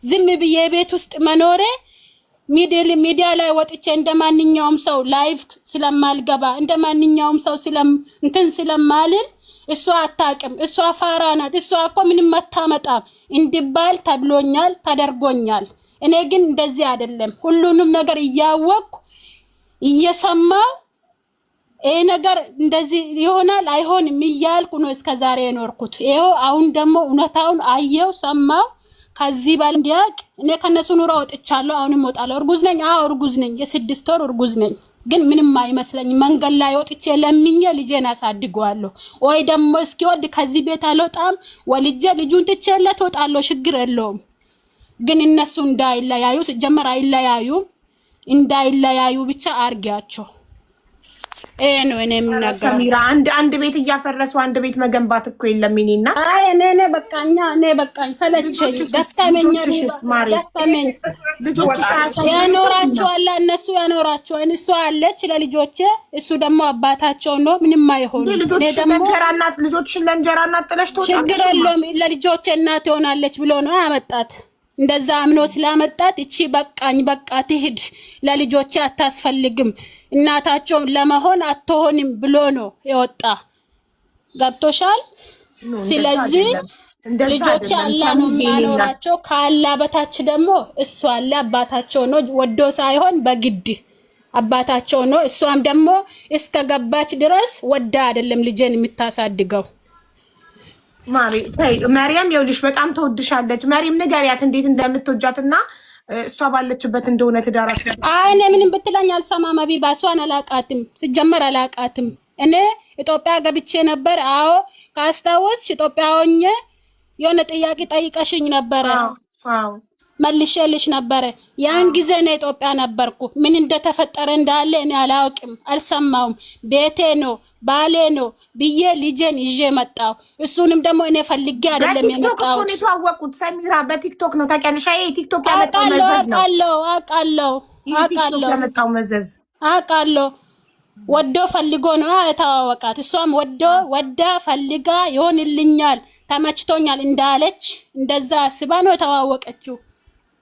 ዝም ብዬ ቤት ውስጥ መኖሬ ሚዲያ ላይ ወጥቼ እንደማንኛውም ሰው ላይቭ ስለማልገባ እንደማንኛውም ሰው ስለማልል እሷ አታውቅም፣ እሷ ፋራ ናት፣ እሷ እኮ ምንም አታመጣም እንድባል ተብሎኛል፣ ተደርጎኛል። እኔ ግን እንደዚህ አይደለም። ሁሉንም ነገር እያወቅኩ እየሰማው ይሄ ነገር እንደዚህ ይሆናል አይሆንም እያልኩ ነው እስከዛሬ የኖርኩት። ይሄው አሁን ደግሞ እውነታውን አየው ሰማው። ከዚህ ባል እንዲያቅ እኔ ከነሱ ኑሮ ወጥቻለሁ፣ አሁንም ወጣለሁ። እርጉዝ ነኝ። አዎ እርጉዝ ነኝ፣ የ6 ወር እርጉዝ ነኝ። ግን ምንም አይመስለኝ። መንገድ ላይ ወጥቼ ለምኜ ልጄን አሳድገዋለሁ። ወይ ደግሞ እስኪወድ ከዚህ ቤት አልወጣም፣ ወልጄ ልጁን ትቼለት እወጣለሁ። ችግር የለውም። ግን እነሱ እንዳይለያዩ ሲጀመር አይለያዩም። እንዳይለያዩ ብቻ አርጊያቸው። ነው እኔ የምናገረው። ሰሚራ አንድ ቤት እያፈረሱ አንድ ቤት መገንባት እኮ የለም። እኔና አይ እኔ በቃኛ፣ እኔ በቃኝ፣ ሰለቸኝ፣ ደከመኝ። ልጆችሽ ያኖራቸዋል፣ እነሱ ያኖራቸዋል። እሱ አለች ለልጆቼ፣ እሱ ደግሞ አባታቸው ነው። ምንም አይሆን። ልጆችሽን ለእንጀራ እናት ጥለሽ ትወጣለሽ። ችግር የለውም። ለልጆቼ እናት ትሆናለች ብሎ ነው ያመጣት። እንደዛ አምኖ ስላመጣት እቺ በቃኝ በቃ ትሂድ፣ ለልጆቼ አታስፈልግም፣ እናታቸው ለመሆን አትሆንም ብሎ ነው የወጣ። ገብቶሻል? ስለዚህ ልጆቼ አላህ ነው የሚያኖራቸው። ከአላህ በታች ደግሞ እሱ አለ፣ አባታቸው ነው። ወዶ ሳይሆን በግድ አባታቸው ነው። እሷም ደግሞ እስከ ገባች ድረስ ወዳ አይደለም ልጄን የምታሳድገው። ማርያም ይኸውልሽ በጣም ተወድሻለች። ማርያም ንገሪያት እንዴት እንደምትወጃትና እሷ ባለችበት እንደሆነ ትዳራሽ። አይ እኔ ምንም ብትለኝ አልሰማም። ሀቢባ እሷን አላቃትም፣ ሲጀመር አላቃትም። እኔ ኢትዮጵያ ገብቼ ነበር። አዎ ካስታወስሽ ኢትዮጵያ ሆኜ የሆነ ጥያቄ ጠይቀሽኝ ነበረ። አዎ መልሼልሽ ነበረ። ያን ጊዜ ነው ኢትዮጵያ ነበርኩ። ምን እንደተፈጠረ እንዳለ እኔ አላውቅም፣ አልሰማውም። ቤቴ ነው ባሌ ነው ብዬ ልጄን ይዤ መጣው። እሱንም ደግሞ እኔ ፈልጌ አይደለም የመጣው። በቲክቶክ ነው የተዋወቁት። ሰሚራ በቲክቶክ ነው ታውቂያለሽ? አይ ቲክቶክ ያመጣው መዘዝ ነው። አውቃለሁ ያመጣው መዘዝ አውቃለሁ። ወዶ ፈልጎ ነው የተዋወቃት። እሷም ወዳ ፈልጋ ይሆንልኛል ተመችቶኛል እንዳለች እንደዛ አስባ ነው የተዋወቀችው።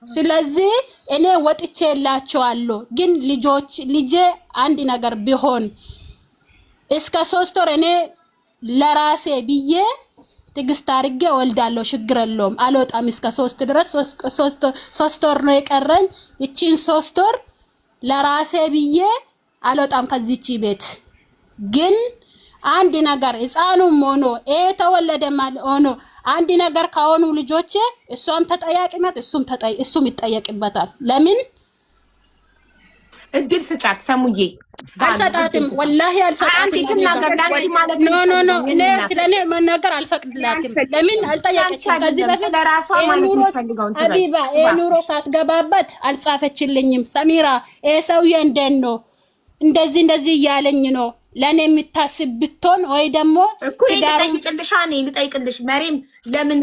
ስለዚህ እኔ ወጥቼላቸዋለሁ። ግን ልጄ አንድ ነገር ቢሆን እስከ 3 ወር እኔ ለራሴ ብዬ ትግስት አድርጌ ወልዳለሁ። ችግር የለውም። አልወጣም እስከ 3 ድረስ። 3 ወር ነው የቀረኝ። እቺን 3 ወር ለራሴ ብዬ አልወጣም ከዚህች ቤት። ግን አንድ ነገር ህፃኑም ሆኖ ተወለደ ማለት ሆኖ አንድ ነገር ካሆኑ ልጆቼ እሷም ተጠያቂነት እሱም ይጠየቅበታል። ለምን እድል ስጫት ሰሙዬ። አልሰጣትም፣ ወላሂ አልሰጣትም። ኖ እኔ ስለኔ መናገር አልፈቅድላትም። ለምን አልጠየቀችም? ከዚህ በፊት ሀቢባ ኑሮ ሳትገባበት አልጻፈችልኝም። ሰሚራ ሰውዬ እንደት ነው እንደዚህ እያለኝ ነው ለኔ የምታስብ ብትሆን ወይ ደግሞ እኮ ልጠይቅልሽ መሪም ለምን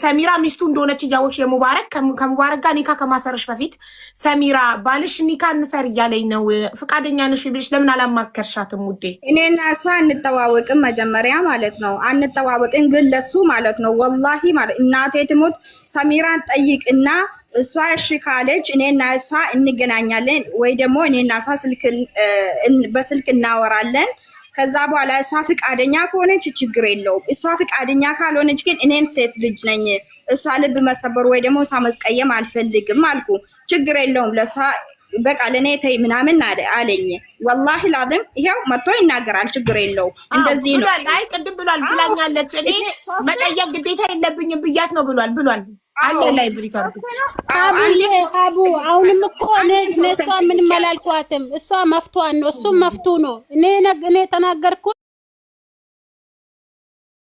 ሰሚራ ሚስቱ እንደሆነች እያወቅሽ የሙባረክ ከሙባረክ ጋር ኒካ ከማሰርሽ በፊት ሰሚራ ባልሽ ኒካ እንሰር እያለኝ ነው ፍቃደኛ ነሽ ብለሽ ለምን አላማከርሻትም? ውዴ እኔና እሷ አንተዋወቅም መጀመሪያ ማለት ነው። አንተዋወቅን ግን ለሱ ማለት ነው ወላሂ ማለት እናቴ ትሞት ሰሚራን ጠይቅና እሷ እሺ ካለች እኔና እሷ እንገናኛለን ወይ ደግሞ እኔና እሷ በስልክ እናወራለን። ከዛ በኋላ እሷ ፍቃደኛ ከሆነች ችግር የለውም። እሷ ፍቃደኛ ካልሆነች ግን እኔም ሴት ልጅ ነኝ፣ እሷ ልብ መሰበር ወይ ደግሞ እሷ መስቀየም አልፈልግም አልኩ። ችግር የለውም ለሷ በቃ ለኔ ተይ ምናምን አለኝ። ወላሂ ላዝም ይሄው መጥቶ ይናገራል። ችግር የለውም። እንደዚህ ነው። አይ ቅድም ብላኛለች። እኔ መጠየቅ ግዴታ የለብኝም ብያት ነው ብሏል። አለ ላይ ሪከርድ አቡ አሁንም እኮ እሷ ምንም አላልኳትም። እሷ መፍቷን ነው፣ እሱም መፍቱ ነው። እኔ ተናገርኩት